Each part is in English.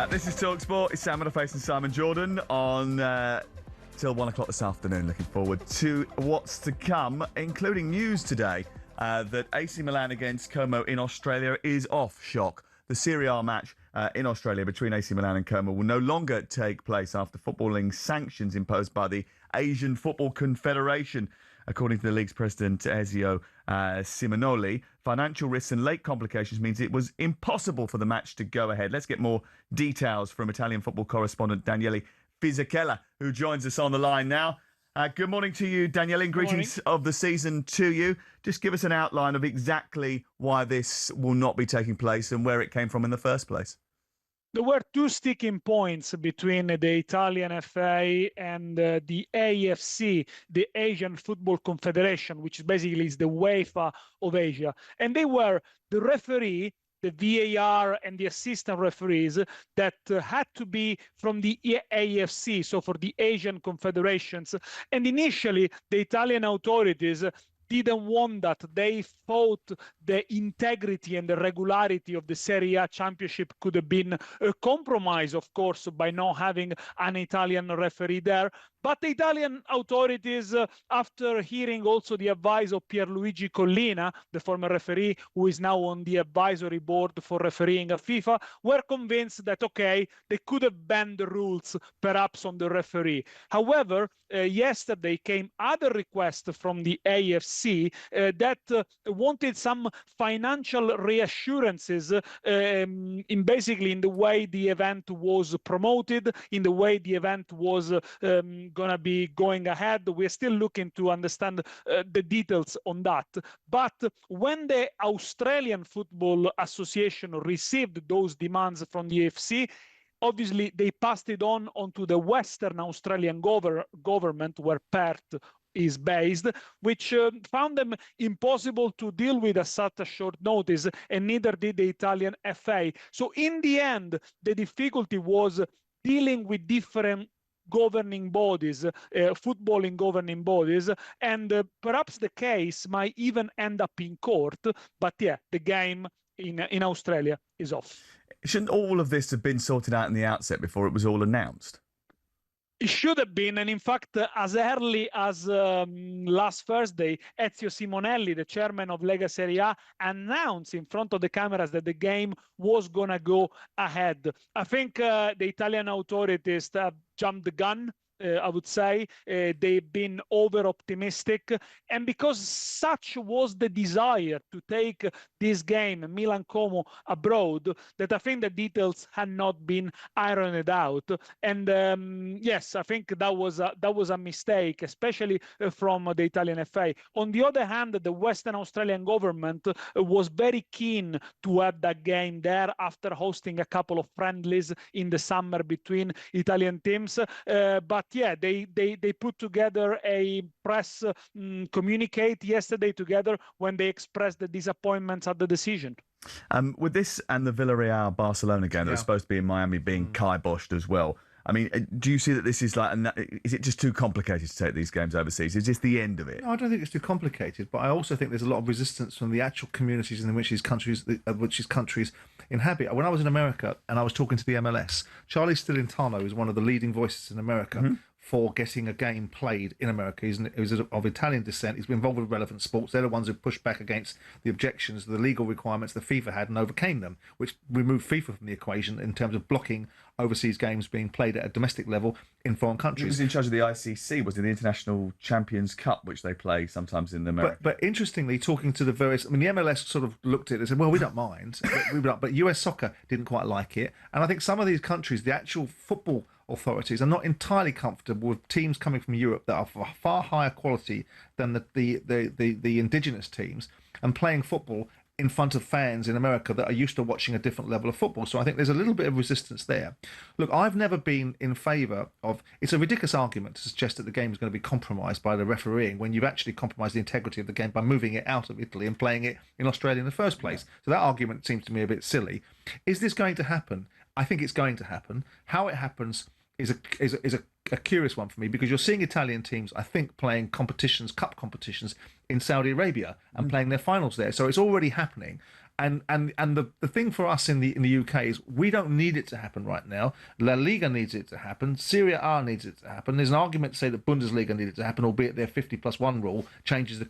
This is talkSPORT. It's Sam Face and Simon Jordan on till 1 o'clock this afternoon. Looking forward to what's to come, including news today that AC Milan against Como in Australia is off. Shock. The Serie A match in Australia between AC Milan and Como will no longer take place after footballing sanctions imposed by the Asian Football Confederation. According to the league's president, Ezio Simonoli, financial risks and late complications means it was impossible for the match to go ahead. Let's get more details from Italian football correspondent Daniele Fisichella, who joins us on the line now. Good morning to you, Daniele, and greetings of the season to you. Just give us an outline of exactly why this will not be taking place and where it came from in the first place. There were two sticking points between the Italian FA and the AFC, the Asian Football Confederation, which basically is the UEFA of Asia. And they were the referee, the VAR, and the assistant referees that had to be from the AFC, so for the Asian confederations. And initially, the Italian authorities didn't want that. They thought the integrity and the regularity of the Serie A championship could have been a compromise, of course, by not having an Italian referee there. But the Italian authorities, after hearing also the advice of Pierluigi Collina, the former referee who is now on the advisory board for refereeing at FIFA, were convinced that, okay, they could have banned the rules perhaps on the referee. However, yesterday came other requests from the AFC that wanted some financial reassurances in basically in the way the event was promoted, in the way the event was gonna be going ahead. We're still looking to understand the details on that. But when the Australian Football Association received those demands from the AFC, obviously they passed it on onto the Western Australian government, where Perth is based, which found them impossible to deal with at such a short notice, and neither did the Italian FA. So in the end, the difficulty was dealing with different governing bodies, footballing governing bodies, and perhaps the case might even end up in court. But yeah, the game in Australia is off. Shouldn't all of this have been sorted out in the outset before it was all announced? It should have been, and in fact, as early as last Thursday, Ezio Simonelli, the chairman of Lega Serie A, announced in front of the cameras that the game was going to go ahead. I think the Italian authorities have jumped the gun. I would say they've been over-optimistic, and because such was the desire to take this game, Milan-Como, abroad, that I think the details had not been ironed out. And yes, I think that was a mistake, especially from the Italian FA. On the other hand, the Western Australian government was very keen to have that game there after hosting a couple of friendlies in the summer between Italian teams. But yeah, they put together a press communicate yesterday together when they expressed the disappointments at the decision. With this and the Villarreal Barcelona game that was supposed to be in Miami being kiboshed as well, I mean, do you see that this is like, is it just too complicated to take these games overseas? Is this the end of it? No, I don't think it's too complicated, but I also think there's a lot of resistance from the actual communities in which these countries inhabit. When I was in America and I was talking to the MLS, Charlie Stilintano is one of the leading voices in America for getting a game played in America. He's of Italian descent. He's been involved with relevant sports. They're the ones who pushed back against the objections, the legal requirements the FIFA had, and overcame them, which removed FIFA from the equation in terms of blocking overseas games being played at a domestic level in foreign countries. He was in charge of the ICC, was it the International Champions Cup, which they play sometimes in America. But interestingly, talking to the various, I mean, the MLS sort of looked at it and said, well, we don't mind, but US Soccer didn't quite like it. And I think some of these countries, the actual football authorities are not entirely comfortable with teams coming from Europe that are of far higher quality than the indigenous teams, and playing football in front of fans in America that are used to watching a different level of football. So I think there's a little bit of resistance there. Look, I've never been in favour of... It's a ridiculous argument to suggest that the game is going to be compromised by the refereeing when you've actually compromised the integrity of the game by moving it out of Italy and playing it in Australia in the first place. So that argument seems to me a bit silly. Is this going to happen? I think it's going to happen. How it happens is a curious one for me, because you're seeing Italian teams, I think, playing competitions, cup competitions in Saudi Arabia and playing their finals there. So it's already happening. And the thing for us in the UK is we don't need it to happen right now. La Liga needs it to happen. Serie A needs it to happen. There's an argument to say that Bundesliga needs it to happen, albeit their 50+1 rule changes the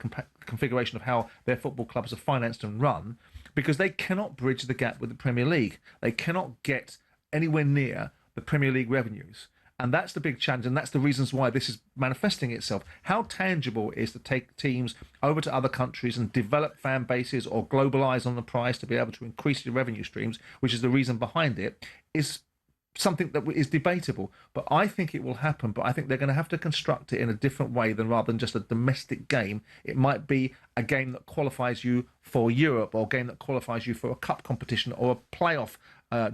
configuration of how their football clubs are financed and run, because they cannot bridge the gap with the Premier League. They cannot get anywhere near the Premier League revenues. And that's the big challenge, and that's the reasons why this is manifesting itself. How tangible it is to take teams over to other countries and develop fan bases or globalize on the price to be able to increase your revenue streams, which is the reason behind it, is something that is debatable. But I think it will happen, but I think they're going to have to construct it in a different way than rather than just a domestic game. It might be a game that qualifies you for Europe, or a game that qualifies you for a cup competition or a playoff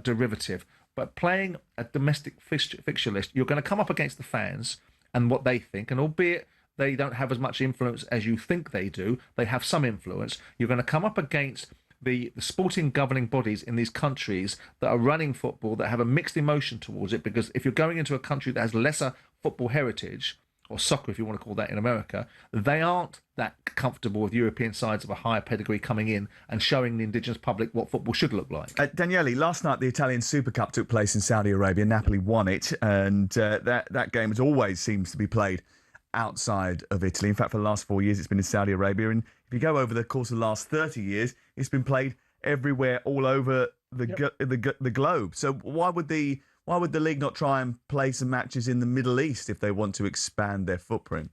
derivative. But playing a domestic fixture list, you're going to come up against the fans and what they think. And albeit they don't have as much influence as you think they do, they have some influence. You're going to come up against the sporting governing bodies in these countries that are running football, that have a mixed emotion towards it. Because if you're going into a country that has lesser football heritage, or soccer if you want to call that in America, they aren't that comfortable with European sides of a higher pedigree coming in and showing the indigenous public what football should look like. Daniele, last night the Italian Super Cup took place in Saudi Arabia. Napoli won it, and that game as always seems to be played outside of Italy. In fact, for the last 4 years it's been in Saudi Arabia, and if you go over the course of the last 30 years, it's been played everywhere all over the globe. So why would the league not try and play some matches in the Middle East if they want to expand their footprint?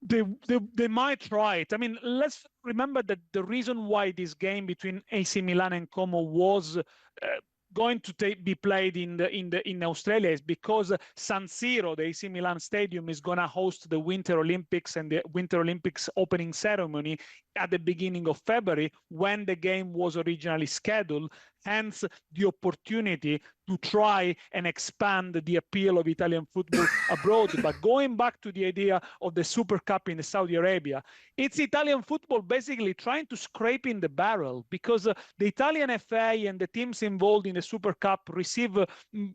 They might try it. I mean, let's remember that the reason why this game between AC Milan and Como was going to be played in Australia is because San Siro, the AC Milan stadium, is going to host the Winter Olympics and the Winter Olympics opening ceremony at the beginning of February, when the game was originally scheduled. Hence the opportunity to try and expand the appeal of Italian football abroad. But going back to the idea of the Super Cup in Saudi Arabia, it's Italian football basically trying to scrape in the barrel, because the Italian FA and the teams involved in the Super Cup receive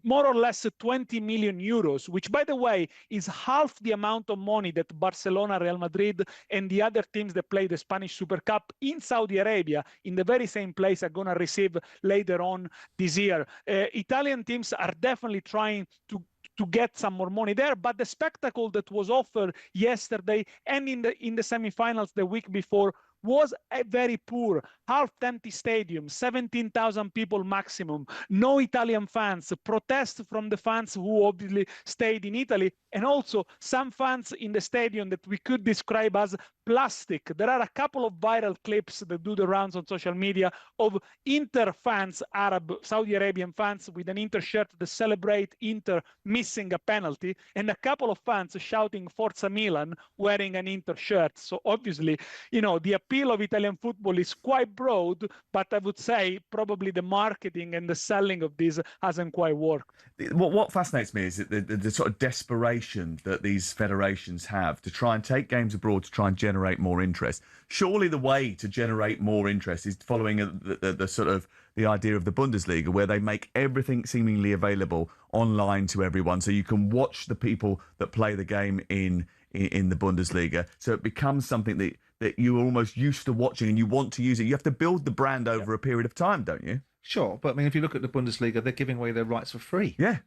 more or less 20 million euros, which, by the way, is half the amount of money that Barcelona, Real Madrid, and the other teams that play the Spanish Super Cup in Saudi Arabia, in the very same place, are going to receive later on this year. Italian teams are definitely trying to get some more money there, but the spectacle that was offered yesterday and in the semifinals the week before was a very poor, half-empty stadium, 17,000 people maximum, no Italian fans, protests from the fans who obviously stayed in Italy, and also some fans in the stadium that we could describe as plastic. There are a couple of viral clips that do the rounds on social media of Inter fans, Arab, Saudi Arabian fans with an Inter shirt that celebrate Inter missing a penalty, and a couple of fans shouting Forza Milan wearing an Inter shirt. So obviously, the appeal of Italian football is quite broad, but I would say probably the marketing and the selling of this hasn't quite worked. What fascinates me is the sort of desperation that these federations have to try and take games abroad to try and generate more interest. Surely the way to generate more interest is following the sort of the idea of the Bundesliga, where they make everything seemingly available online to everyone, so you can watch the people that play the game in the Bundesliga. So it becomes something that you're almost used to watching and you want to use it. You have to build the brand over a period of time, don't you? Sure, but I mean, if you look at the Bundesliga, they're giving away their rights for free. Yeah,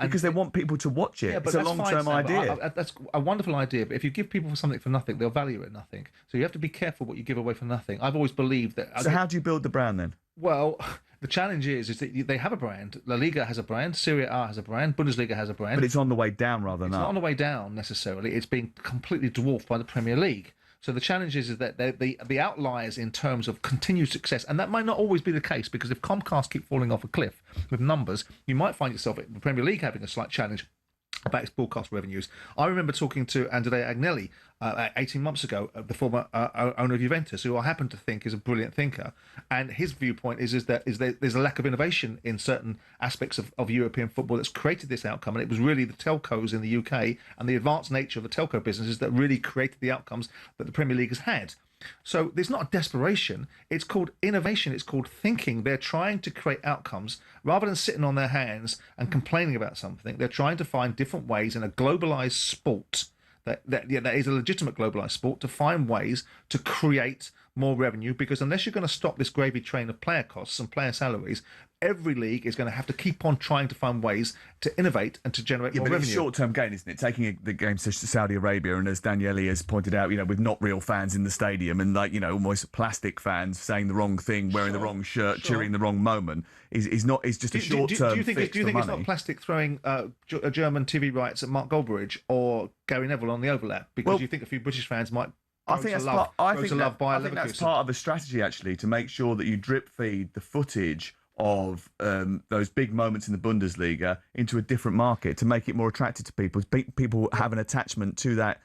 because they want people to watch it. Yeah, but it's a long-term idea. That's a wonderful idea, but if you give people something for nothing, they'll value it nothing. So you have to be careful what you give away for nothing. I've always believed that. So how do you build the brand then? Well, the challenge is that they have a brand. La Liga has a brand, Serie A has a brand, Bundesliga has a brand. But it's on the way down rather than up. It's not on the way down necessarily. It's being completely dwarfed by the Premier League. So the challenge is that the outliers in terms of continued success, and that might not always be the case, because if Comcast keep falling off a cliff with numbers, you might find yourself in the Premier League having a slight challenge about its broadcast revenues. I remember talking to Andrea Agnelli 18 months ago, the former owner of Juventus, who I happen to think is a brilliant thinker, and his viewpoint is that there's a lack of innovation in certain aspects of European football that's created this outcome, and it was really the telcos in the UK and the advanced nature of the telco businesses that really created the outcomes that the Premier League has had. So there's not a desperation. It's called innovation. It's called thinking. They're trying to create outcomes rather than sitting on their hands and complaining about something. They're trying to find different ways in a globalized sport that is a legitimate globalized sport, to find ways to create more revenue, because unless you're going to stop this gravy train of player costs and player salaries, every league is going to have to keep on trying to find ways to innovate and to generate more revenue. It's short-term gain, isn't it? Taking the games to Saudi Arabia, and as Daniele has pointed out, with not real fans in the stadium and almost plastic fans saying the wrong thing, wearing the wrong shirt, cheering the wrong moment, is just a short-term do you think fix. It's not plastic throwing German TV rights at Mark Goldbridge or Gary Neville on the overlap? Because you think a few British fans might. I think that's part of the strategy, actually, to make sure that you drip feed the footage of those big moments in the Bundesliga into a different market to make it more attractive to people. People have an attachment to that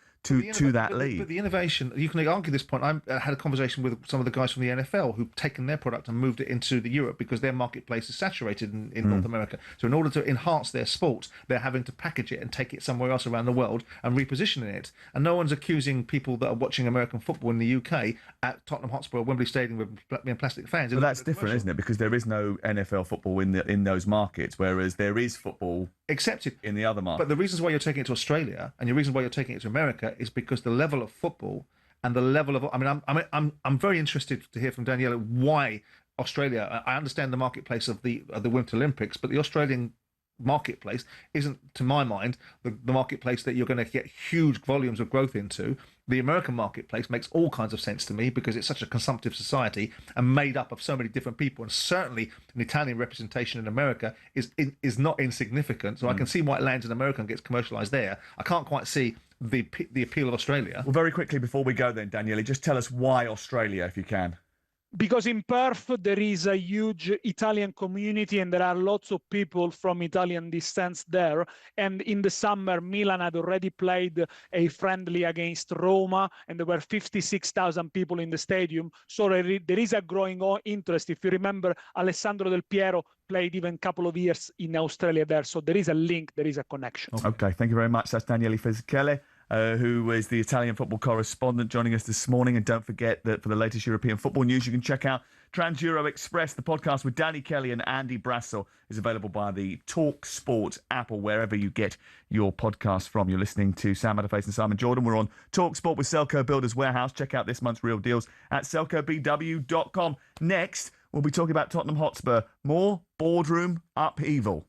league. But the innovation, you can argue this point. I had a conversation with some of the guys from the NFL who've taken their product and moved it into the Europe because their marketplace is saturated in North America. So in order to enhance their sport, they're having to package it and take it somewhere else around the world and repositioning it. And no one's accusing people that are watching American football in the UK at Tottenham Hotspur or Wembley Stadium with plastic fans. But that's different, isn't it? Because there is no NFL football in those markets, whereas there is football accepted in the other markets. But the reasons why you're taking it to Australia and the reason why you're taking it to America is because the level of football and the level of, I'm very interested to hear from Daniela why Australia. I understand the marketplace of the Winter Olympics, but the Australian marketplace isn't, to my mind, the marketplace that you're going to get huge volumes of growth into. The American marketplace makes all kinds of sense to me because it's such a consumptive society and made up of so many different people, and certainly an Italian representation in America is not insignificant. So I can see why it lands in America and gets commercialized there. I can't quite see the appeal of Australia. Well, very quickly before we go then, Daniele, just tell us why Australia, if you can. Because in Perth, there is a huge Italian community and there are lots of people from Italian descent there. And in the summer, Milan had already played a friendly against Roma, and there were 56,000 people in the stadium. So there is a growing interest. If you remember, Alessandro Del Piero played even a couple of years in Australia there. So there is a link, there is a connection. Okay, thank you very much. That's Daniele Fisichella, who is the Italian football correspondent, joining us this morning. And don't forget that for the latest European football news, you can check out Trans Euro Express. The podcast with Danny Kelly and Andy Brassel is available by the talkSPORT app or wherever you get your podcast from. You're listening to Sam Adderface and Simon Jordan. We're on talkSPORT with Selco Builders Warehouse. Check out this month's real deals at selcobw.com. Next, we'll be talking about Tottenham Hotspur. More boardroom upheaval.